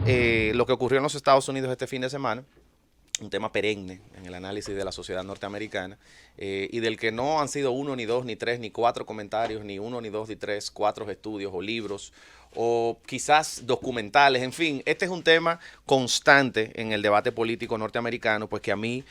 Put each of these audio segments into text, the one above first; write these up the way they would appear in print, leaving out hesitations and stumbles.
lo que ocurrió en los Estados Unidos este fin de semana, un tema perenne en el análisis de la sociedad norteamericana, y del que no han sido uno, ni dos, ni tres, ni cuatro comentarios, ni uno, ni dos, ni tres, cuatro estudios o libros, o quizás documentales, en fin, este es un tema constante en el debate político norteamericano, pues que a mí,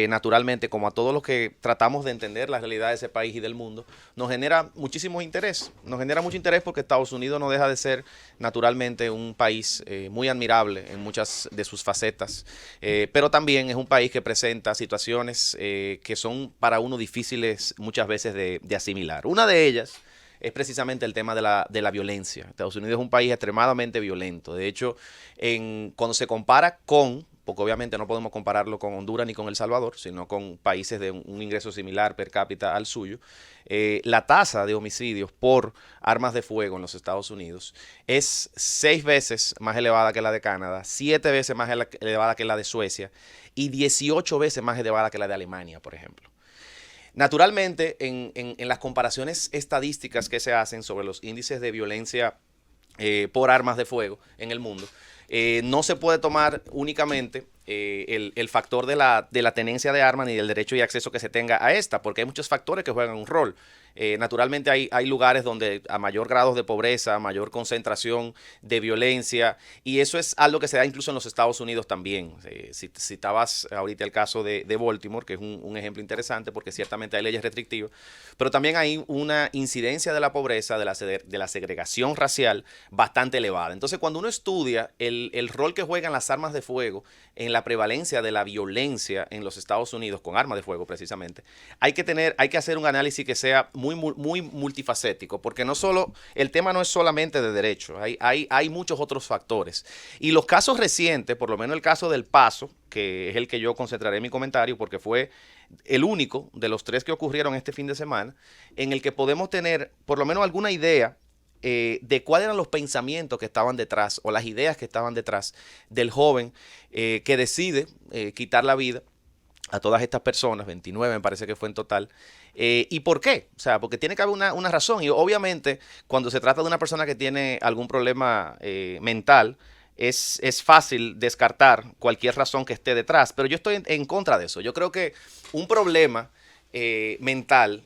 naturalmente, como a todos los que tratamos de entender la realidad de ese país y del mundo, nos genera muchísimo interés. Nos genera mucho interés porque Estados Unidos no deja de ser, naturalmente, un país muy admirable en muchas de sus facetas, pero también es un país que presenta situaciones que son para uno difíciles muchas veces de asimilar. Una de ellas es precisamente el tema de la violencia. Estados Unidos es un país extremadamente violento. De hecho, cuando se compara con, porque obviamente no podemos compararlo con Honduras ni con El Salvador, sino con países de un ingreso similar per cápita al suyo, la tasa de homicidios por armas de fuego en los Estados Unidos es 6 veces más elevada que la de Canadá, 7 veces más elevada que la de Suecia y 18 veces más elevada que la de Alemania, por ejemplo. Naturalmente, en las comparaciones estadísticas que se hacen sobre los índices de violencia por armas de fuego en el mundo, no se puede tomar únicamente el factor de la tenencia de armas ni del derecho y acceso que se tenga a esta, porque hay muchos factores que juegan un rol. Naturalmente hay lugares donde a mayor grado de pobreza, mayor concentración de violencia, y eso es algo que se da incluso en los Estados Unidos también. Si citabas ahorita el caso de Baltimore, que es un ejemplo interesante porque ciertamente hay leyes restrictivas, pero también hay una incidencia de la pobreza, de la segregación racial bastante elevada. Entonces, cuando uno estudia el rol que juegan las armas de fuego en la prevalencia de la violencia en los Estados Unidos con armas de fuego precisamente, hay que hacer un análisis que sea muy multifacético, porque no solo, el tema no es solamente de derecho, hay muchos otros factores. Y los casos recientes, por lo menos el caso del Paso, que es el que yo concentraré en mi comentario, porque fue el único de los 3 que ocurrieron este fin de semana, en el que podemos tener por lo menos alguna idea de cuáles eran los pensamientos que estaban detrás o las ideas que estaban detrás del joven que decide quitar la vida a todas estas personas, 29 me parece que fue en total. ¿Y por qué? O sea, porque tiene que haber una razón. Y obviamente, cuando se trata de una persona que tiene algún problema mental, es fácil descartar cualquier razón que esté detrás. Pero yo estoy en contra de eso. Yo creo que un problema mental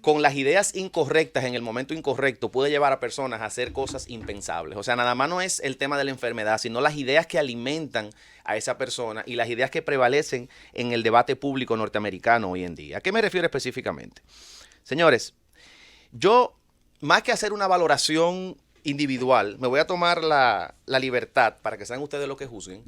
con las ideas incorrectas en el momento incorrecto puede llevar a personas a hacer cosas impensables. O sea, nada más no es el tema de la enfermedad, sino las ideas que alimentan a esa persona y las ideas que prevalecen en el debate público norteamericano hoy en día. ¿A qué me refiero específicamente? Señores, yo, más que hacer una valoración individual, me voy a tomar la libertad, para que sean ustedes los que juzguen,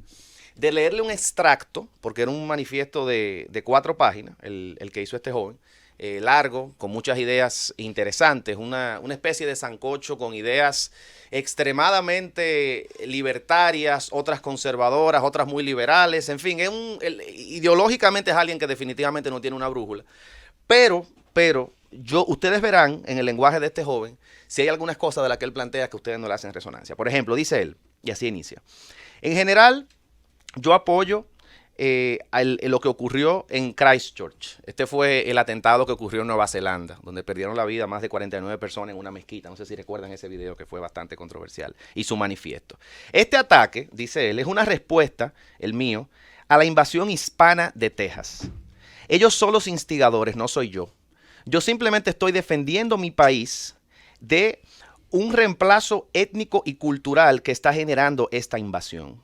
de leerle un extracto, porque era un manifiesto de 4 páginas, el que hizo este joven, largo, con muchas ideas interesantes, una especie de sancocho con ideas extremadamente libertarias, otras conservadoras, otras muy liberales, en fin, ideológicamente es alguien que definitivamente no tiene una brújula, pero ustedes verán en el lenguaje de este joven si hay algunas cosas de las que él plantea que ustedes no le hacen resonancia. Por ejemplo, dice él, y así inicia: en general, yo apoyo lo que ocurrió en Christchurch. Este fue el atentado que ocurrió en Nueva Zelanda, donde perdieron la vida más de 49 personas en una mezquita. No sé si recuerdan ese video que fue bastante controversial, y su manifiesto. Este ataque, dice él, es una respuesta, el mío, a la invasión hispana de Texas. Ellos son los instigadores, no soy yo. Yo simplemente estoy defendiendo mi país de un reemplazo étnico y cultural que está generando esta invasión.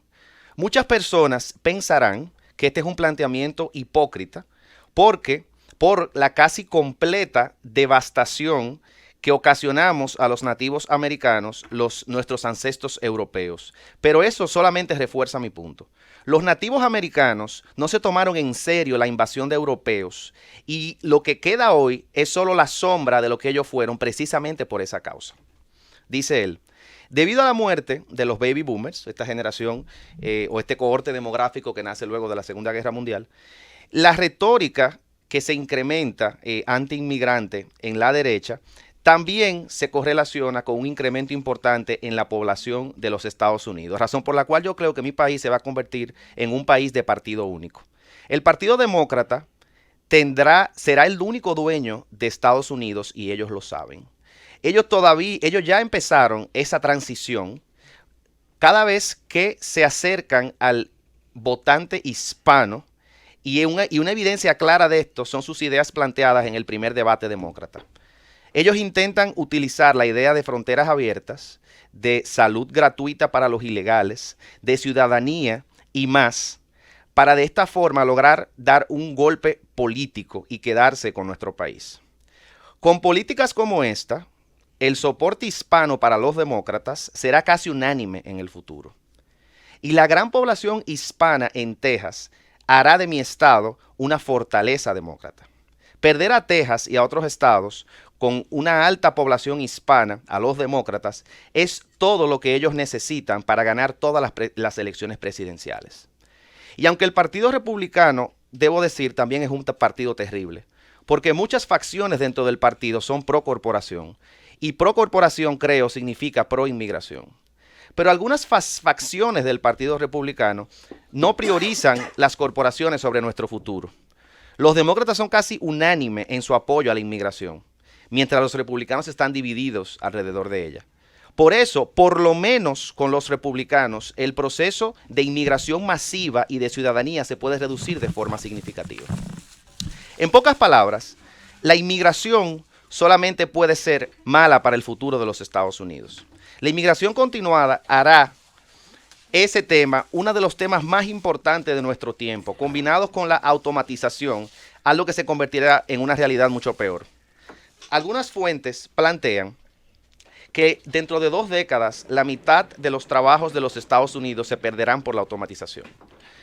Muchas personas pensarán que este es un planteamiento hipócrita porque por la casi completa devastación que ocasionamos a los nativos americanos, nuestros ancestros europeos. Pero eso solamente refuerza mi punto. Los nativos americanos no se tomaron en serio la invasión de europeos, y lo que queda hoy es solo la sombra de lo que ellos fueron precisamente por esa causa. Dice él: debido a la muerte de los baby boomers, esta generación o este cohorte demográfico que nace luego de la Segunda Guerra Mundial, la retórica que se incrementa anti-inmigrante en la derecha también se correlaciona con un incremento importante en la población de los Estados Unidos, razón por la cual yo creo que mi país se va a convertir en un país de partido único. El Partido Demócrata será el único dueño de Estados Unidos, y ellos lo saben. Ellos ya empezaron esa transición cada vez que se acercan al votante hispano, y una evidencia clara de esto son sus ideas planteadas en el primer debate demócrata. Ellos intentan utilizar la idea de fronteras abiertas, de salud gratuita para los ilegales, de ciudadanía y más, para de esta forma lograr dar un golpe político y quedarse con nuestro país. Con políticas como esta, el soporte hispano para los demócratas será casi unánime en el futuro. Y la gran población hispana en Texas hará de mi estado una fortaleza demócrata. Perder a Texas y a otros estados con una alta población hispana, a los demócratas, es todo lo que ellos necesitan para ganar todas las elecciones presidenciales. Y aunque el Partido Republicano, debo decir, también es un partido terrible, porque muchas facciones dentro del partido son pro corporación, y pro corporación, creo, significa pro inmigración. Pero algunas facciones del Partido Republicano no priorizan las corporaciones sobre nuestro futuro. Los demócratas son casi unánimes en su apoyo a la inmigración, mientras los republicanos están divididos alrededor de ella. Por eso, por lo menos con los republicanos, el proceso de inmigración masiva y de ciudadanía se puede reducir de forma significativa. En pocas palabras, la inmigración solamente puede ser mala para el futuro de los Estados Unidos. La inmigración continuada hará ese tema uno de los temas más importantes de nuestro tiempo, combinados con la automatización, algo que se convertirá en una realidad mucho peor. Algunas fuentes plantean que dentro de 2 décadas la mitad de los trabajos de los Estados Unidos se perderán por la automatización.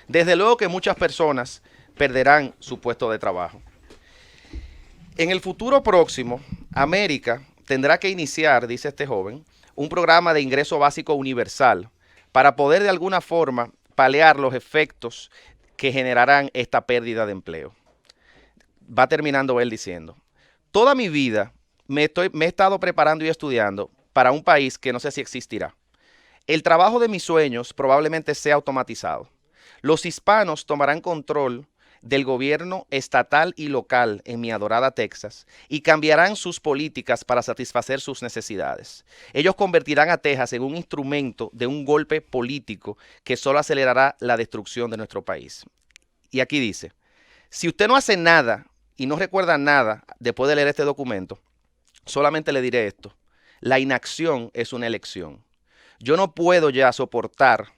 Desde luego que muchas personas perderán su puesto de trabajo. En el futuro próximo, América tendrá que iniciar, dice este joven, un programa de ingreso básico universal para poder de alguna forma paliar los efectos que generarán esta pérdida de empleo. Va terminando él diciendo: toda mi vida me he estado preparando y estudiando para un país que no sé si existirá. El trabajo de mis sueños probablemente sea automatizado. Los hispanos tomarán control del gobierno estatal y local en mi adorada Texas y cambiarán sus políticas para satisfacer sus necesidades. Ellos convertirán a Texas en un instrumento de un golpe político que solo acelerará la destrucción de nuestro país. Y aquí dice: si usted no hace nada y no recuerda nada después de leer este documento, solamente le diré esto: la inacción es una elección. Yo no puedo ya soportar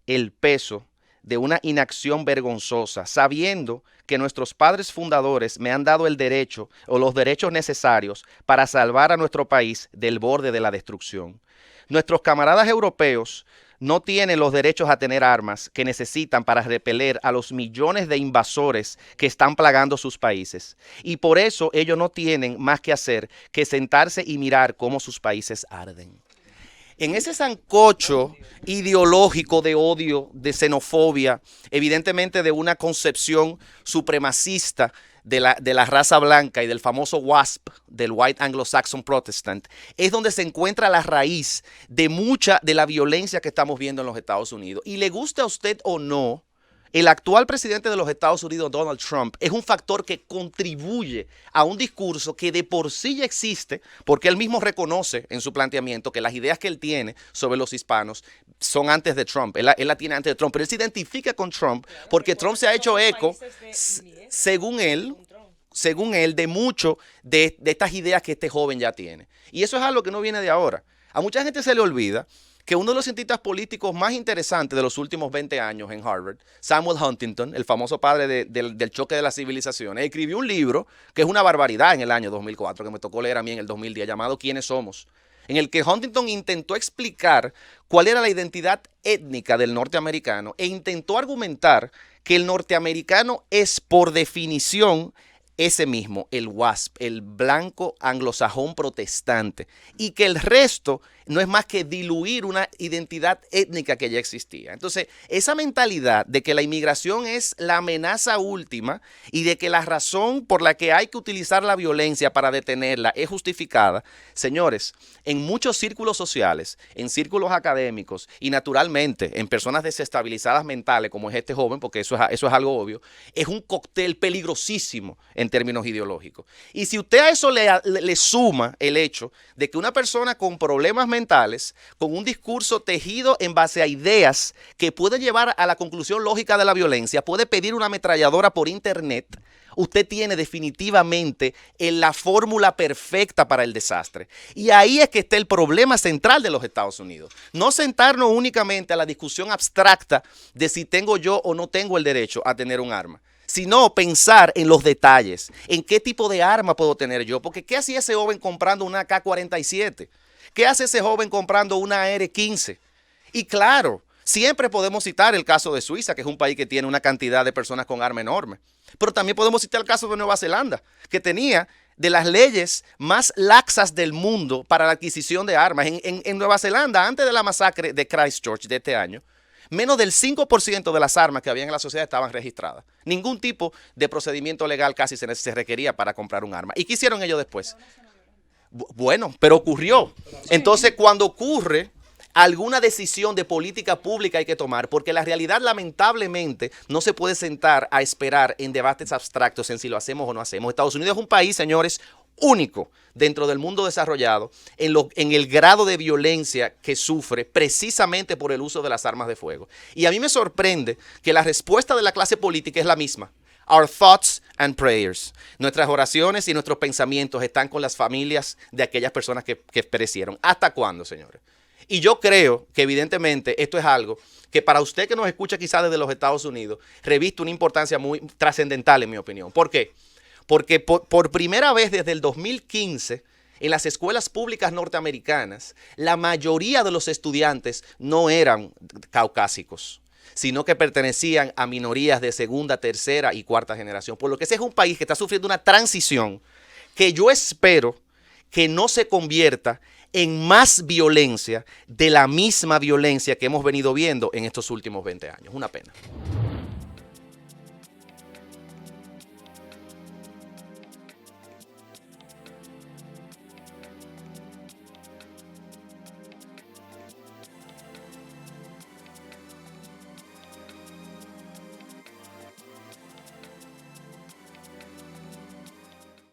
el peso de una inacción vergonzosa, sabiendo que nuestros padres fundadores me han dado el derecho o los derechos necesarios para salvar a nuestro país del borde de la destrucción. Nuestros camaradas europeos no tienen los derechos a tener armas que necesitan para repeler a los millones de invasores que están plagando sus países. Y por eso ellos no tienen más que hacer que sentarse y mirar cómo sus países arden. En ese sancocho ideológico de odio, de xenofobia, evidentemente de una concepción supremacista de la raza blanca y del famoso WASP, del White Anglo-Saxon Protestant, es donde se encuentra la raíz de mucha de la violencia que estamos viendo en los Estados Unidos. Y le guste a usted o no, el actual presidente de los Estados Unidos, Donald Trump, es un factor que contribuye a un discurso que de por sí ya existe, porque él mismo reconoce en su planteamiento que las ideas que él tiene sobre los hispanos son antes de Trump. Él la tiene antes de Trump, pero él se identifica con Trump porque Trump se ha hecho eco, según él, de mucho de estas ideas que este joven ya tiene. Y eso es algo que no viene de ahora. A mucha gente se le olvida que uno de los cientistas políticos más interesantes de los últimos 20 años en Harvard, Samuel Huntington, el famoso padre del choque de las civilizaciones, escribió un libro que es una barbaridad en el año 2004, que me tocó leer a mí en el 2010, llamado ¿Quiénes somos?, en el que Huntington intentó explicar cuál era la identidad étnica del norteamericano e intentó argumentar que el norteamericano es por definición ese mismo, el WASP, el blanco anglosajón protestante, y que el resto no es más que diluir una identidad étnica que ya existía. Entonces, esa mentalidad de que la inmigración es la amenaza última y de que la razón por la que hay que utilizar la violencia para detenerla es justificada, señores, en muchos círculos sociales, en círculos académicos y naturalmente en personas desestabilizadas mentales como es este joven, porque eso es algo obvio, es un cóctel peligrosísimo en términos ideológicos. Y si usted a eso le suma el hecho de que una persona con problemas mentales, con un discurso tejido en base a ideas que puede llevar a la conclusión lógica de la violencia, puede pedir una ametralladora por internet, usted tiene definitivamente la fórmula perfecta para el desastre. Y ahí es que está el problema central de los Estados Unidos. No sentarnos únicamente a la discusión abstracta de si tengo yo o no tengo el derecho a tener un arma, sino pensar en los detalles, en qué tipo de arma puedo tener yo. Porque ¿qué hacía ese joven comprando una AK-47? ¿Qué hace ese joven comprando una AR-15? Y claro, siempre podemos citar el caso de Suiza, que es un país que tiene una cantidad de personas con arma enorme. Pero también podemos citar el caso de Nueva Zelanda, que tenía de las leyes más laxas del mundo para la adquisición de armas. En Nueva Zelanda, antes de la masacre de Christchurch de este año, menos del 5% de las armas que había en la sociedad estaban registradas. Ningún tipo de procedimiento legal casi se requería para comprar un arma. ¿Y qué hicieron ellos después? Bueno, pero ocurrió. Entonces, cuando ocurre alguna decisión de política pública hay que tomar, porque la realidad lamentablemente no se puede sentar a esperar en debates abstractos en si lo hacemos o no hacemos. Estados Unidos es un país, señores, único dentro del mundo desarrollado en el grado de violencia que sufre precisamente por el uso de las armas de fuego. Y a mí me sorprende que la respuesta de la clase política es la misma. Our thoughts and prayers. Nuestras oraciones y nuestros pensamientos están con las familias de aquellas personas que perecieron. ¿Hasta cuándo, señores? Y yo creo que evidentemente esto es algo que para usted que nos escucha quizás desde los Estados Unidos, reviste una importancia muy trascendental en mi opinión. ¿Por qué? Porque por primera vez desde el 2015, en las escuelas públicas norteamericanas, la mayoría de los estudiantes no eran caucásicos, sino que pertenecían a minorías de segunda, tercera y cuarta generación. Por lo que ese es un país que está sufriendo una transición que yo espero que no se convierta en más violencia de la misma violencia que hemos venido viendo en estos últimos 20 años. Una pena.